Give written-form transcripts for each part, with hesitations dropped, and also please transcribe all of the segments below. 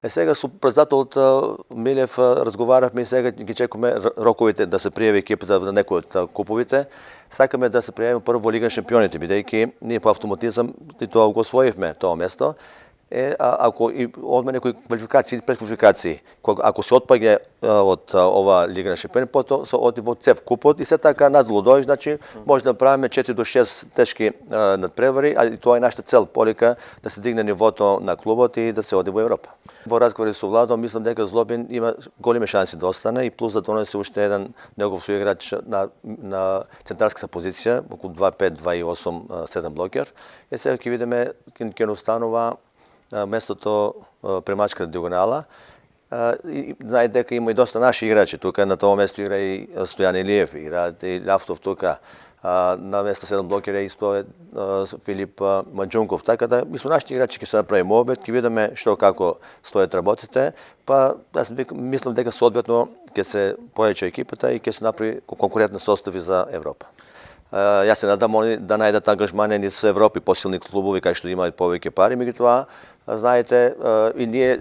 Сега с председател Милев разговаряхме и сега ги чекаме роковете да се приеме екипата на някои от куповите. Сакаме да се приеме първо Лига на шампионите, бидейки ние по автоматизъм и това го освоихме това место. Ако отме някои квалификации, предквалификации, ако се отпаге от ова Лига на шампиони, потом се отиде в ЦЕФ купот и след така надолу дойде, значи може да направим 4 до 6 тежки надпревари, а и това е нашата цел, полика да се дигне нивото на клубът и да се оди в Европа. В разговори с Владо, мислям дека Злобин има големи шанси да остане и плюс да донесе още един негов суиграч на центарската позиция, около 2-5, 2-8, 7 блокер. И сега ќе видиме ке останува местото премачка диагонала. Знае дека има и доста наши играчи. Тук на това место игра и Стоян Илиев, игра и Ляфтов тук. На место 7 блокера исто е Филип Маджунков. Така да, мисля, нашите играчи ќе се направим обед, ќе видиме што како стоят работите. Па аз мислам дека соодветно ќе се појача екипата и ќе се направи конкурентни состави за Европа. Јас се надам они да најдат ангажмани низ Европи, посилни клубови, кај што имаат повеќе пари, меѓутоа, знаете, и ние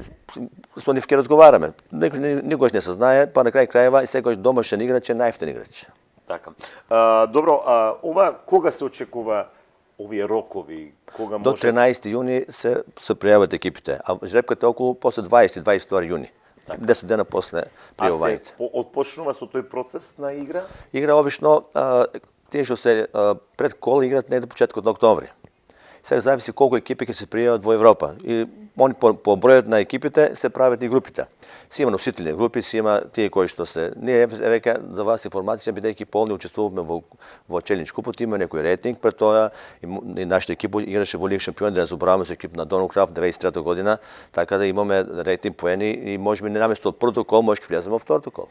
со нив ќе разговараме. Никогаш не се знае, па на крај крајева и секој домашен играч е најефтин играч. Така. Добро, ова кога се очекува овие рокови? Кога може... До 13 јуни се пријават екипите, а жребката е околу после 20-22 јуни. 10 дена после пријавувањето. А се отпочнува со тој процес на игра? Игра обично тие што се пред кола играат не до почетокот на октомври. Сега зависи колку екипи ќе се пријават во Европа. И они по бројот на екипите се прават и групите. Си има носителни групи, си има тие кои што се... Ние веќе за вас информација, бидејќи полни учествуваме во челнич купот, има некој рейтинг, пред тоа и нашата екипа играше во Лига шампиони, да не забораваме со екип на Донокраф 93 година, така да имаме рейтинг поени и можеби не наместо од првото кол, може ќе влеземе во второто кол.